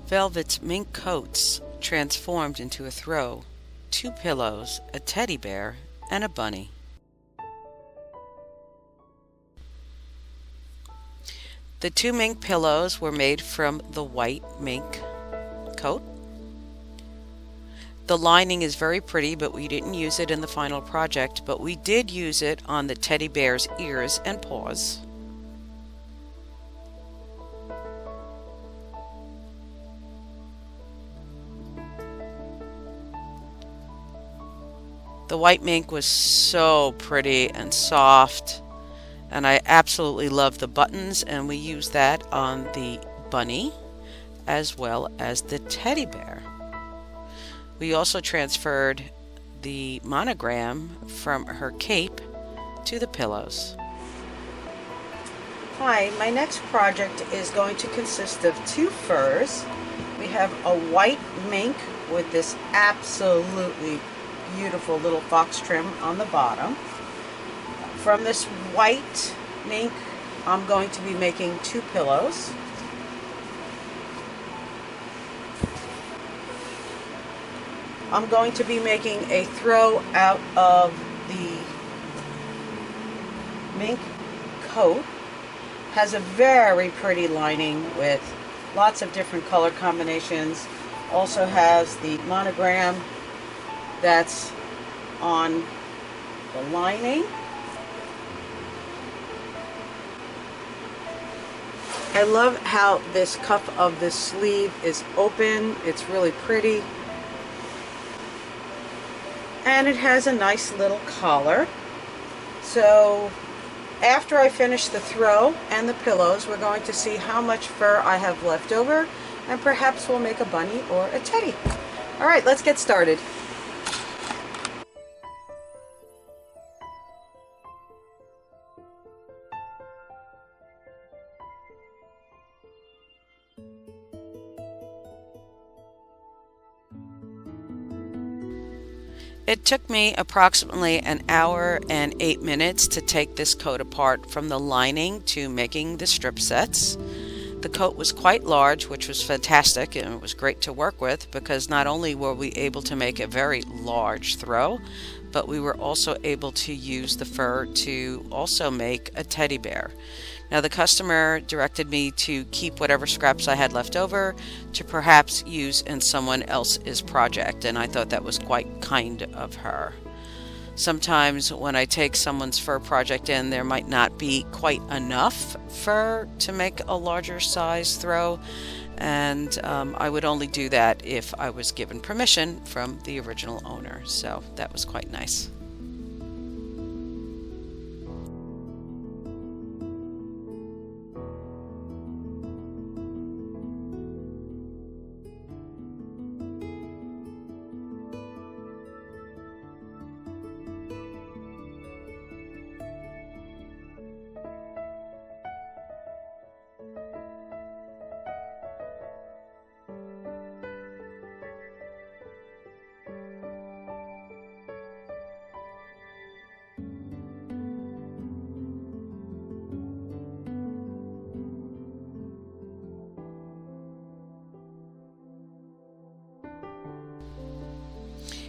Velvet's mink coats transformed into a throw, 2 pillows, a teddy bear, and a bunny. The 2 mink pillows were made from the white mink coat. The lining is very pretty, but we didn't use it in the final project, but we did use it on the teddy bear's ears and paws. The white mink was so pretty and soft, and I absolutely love the buttons, and we used that on the bunny as well as the teddy bear. We also transferred the monogram from her cape to the pillows. Hi, my next project is going to consist of 2 furs. We have a white mink with this absolutely beautiful little fox trim on the bottom. From this white mink, I'm going to be making 2 pillows. I'm going to be making a throw out of the mink coat. Has a very pretty lining with lots of different color combinations. Also has the monogram that's on the lining. I love how this cuff of this sleeve is open. It's really pretty. And it has a nice little collar. So after I finish the throw and the pillows, we're going to see how much fur I have left over, and perhaps we'll make a bunny or a teddy. All right, let's get started. It took me approximately an hour and 8 minutes to take this coat apart from the lining to making the strip sets. The coat was quite large, which was fantastic, and it was great to work with because not only were we able to make a very large throw, but we were also able to use the fur to also make a teddy bear. Now, the customer directed me to keep whatever scraps I had left over to perhaps use in someone else's project, and I thought that was quite kind of her. Sometimes when I take someone's fur project in, there might not be quite enough fur to make a larger size throw, and I would only do that if I was given permission from the original owner, so that was quite nice.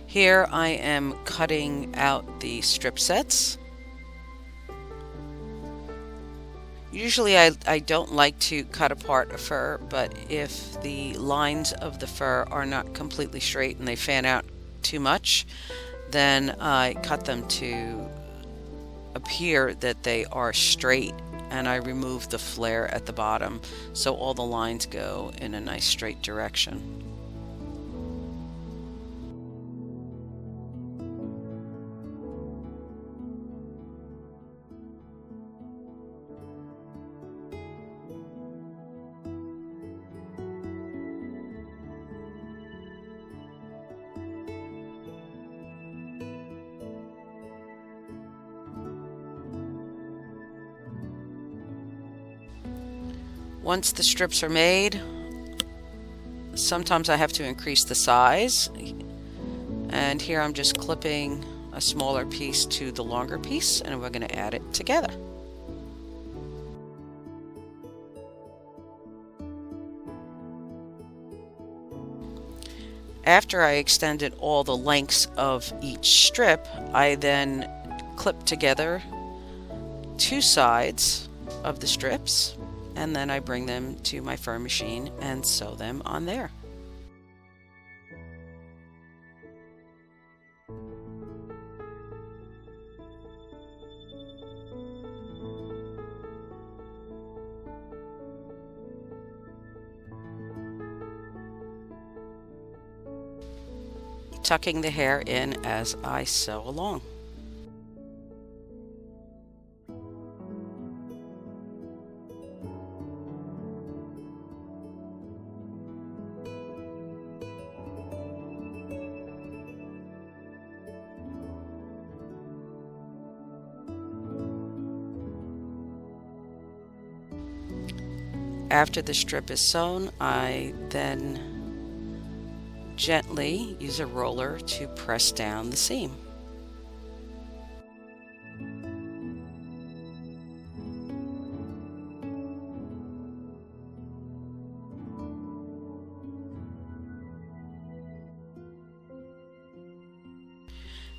Here I am cutting out the strip sets. Usually I don't like to cut apart a fur, but if the lines of the fur are not completely straight and they fan out too much, then I cut them to appear that they are straight, and I remove the flare at the bottom so all the lines go in a nice straight direction. Once the strips are made, sometimes I have to increase the size, and here I'm just clipping a smaller piece to the longer piece, and we're going to add it together. After I extended all the lengths of each strip, I then clipped together two sides of the strips, and then I bring them to my fur machine and sew them on there. Tucking the hair in as I sew along. After the strip is sewn, I then gently use a roller to press down the seam.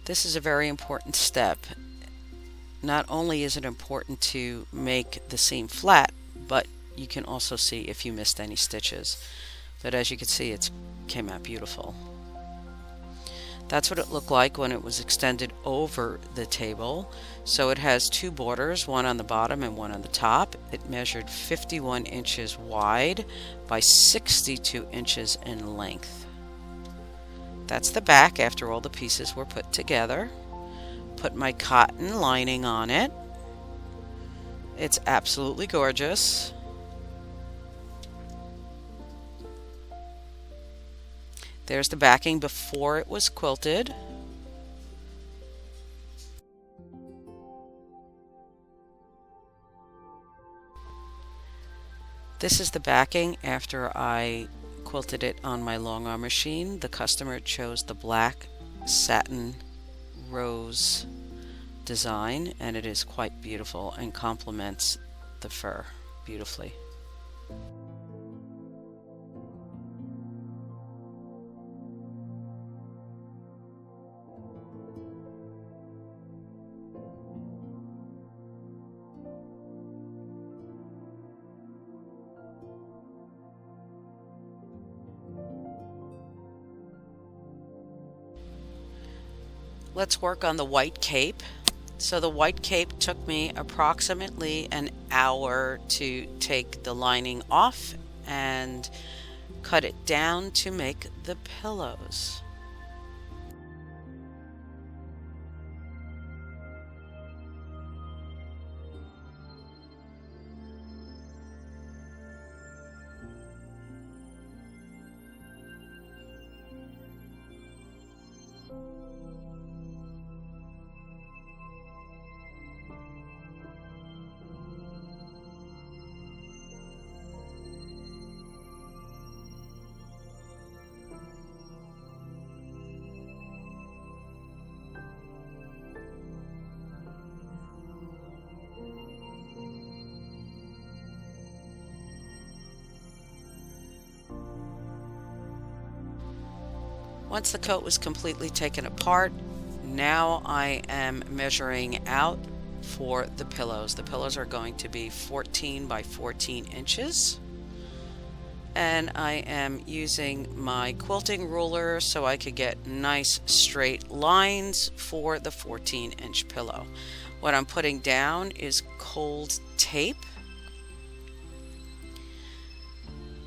This is a very important step. Not only is it important to make the seam flat, but you can also see if you missed any stitches. But as you can see, it came out beautiful. That's what it looked like when it was extended over the table. So it has two borders, one on the bottom and one on the top. It measured 51 inches wide by 62 inches in length. That's the back after all the pieces were put together. Put my cotton lining on it. It's absolutely gorgeous. There's the backing before it was quilted. This is the backing after I quilted it on my long arm machine. The customer chose the black satin rose design, and it is quite beautiful and complements the fur beautifully. Let's work on the white cape. So the white cape took me approximately an hour to take the lining off and cut it down to make the pillows. Once the coat was completely taken apart, now I am measuring out for the pillows. The pillows are going to be 14 by 14 inches. And I am using my quilting ruler so I could get nice straight lines for the 14-inch pillow. What I'm putting down is cold tape.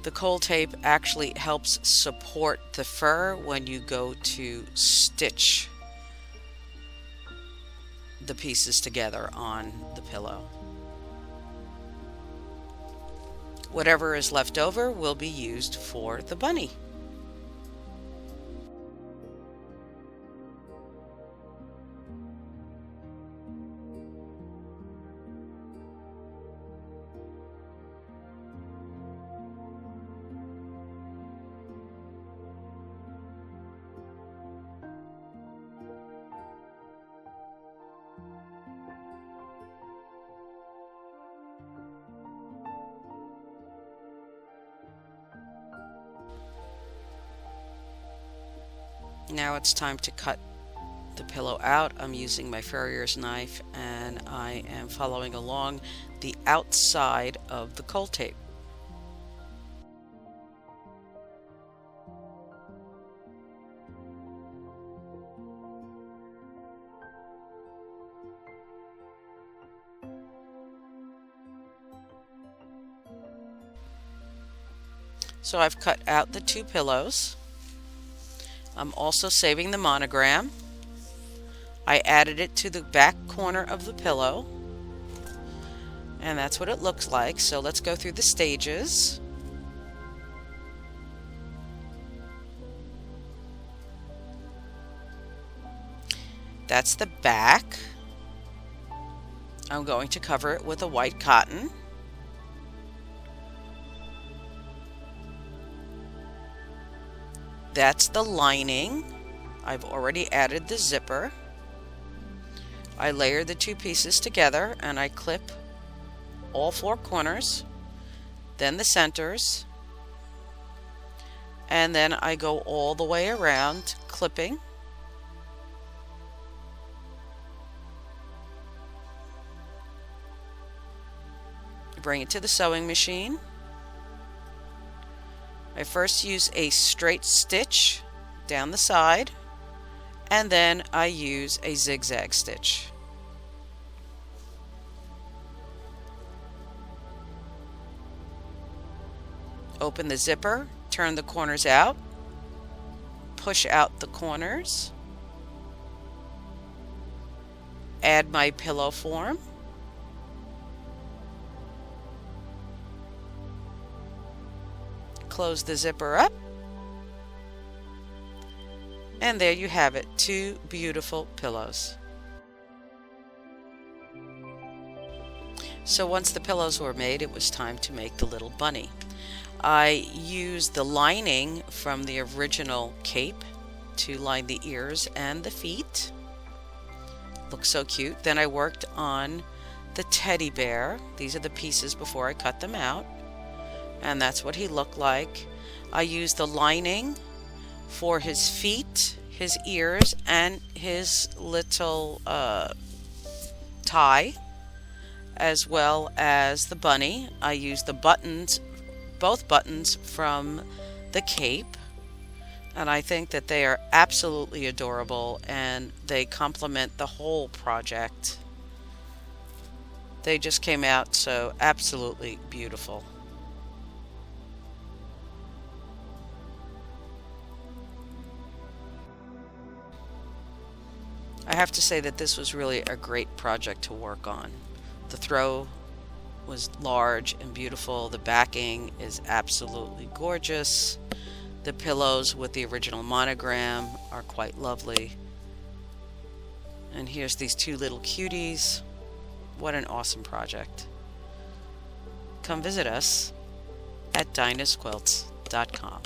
The cold tape actually helps support the fur when you go to stitch the pieces together on the pillow. Whatever is left over will be used for the bunny. Now it's time to cut the pillow out. I'm using my farrier's knife and I am following along the outside of the cold tape. So I've cut out the two pillows. I'm also saving the monogram. I added it to the back corner of the pillow, and that's what it looks like. So let's go through the stages. That's the back. I'm going to cover it with a white cotton. That's the lining. I've already added the zipper. I layer the two pieces together and I clip all four corners, then the centers, and then I go all the way around clipping. Bring it to the sewing machine. I first use a straight stitch down the side, and then I use a zigzag stitch. Open the zipper, turn the corners out, push out the corners, add my pillow form, close the zipper up, and there you have it, two beautiful pillows. So once the pillows were made, it was time to make the little bunny. I used the lining from the original cape to line the ears and the feet. Looks so cute. Then I worked on the teddy bear. These are the pieces before I cut them out. And that's what he looked like. I used the lining for his feet, his ears, and his little tie, as well as the bunny. I used the buttons, both buttons from the cape, and I think that they are absolutely adorable and they complement the whole project. They just came out so absolutely beautiful. I have to say that this was really a great project to work on. The throw was large and beautiful. The backing is absolutely gorgeous. The pillows with the original monogram are quite lovely. And here's these two little cuties. What an awesome project. Come visit us at dinahsquilts.com.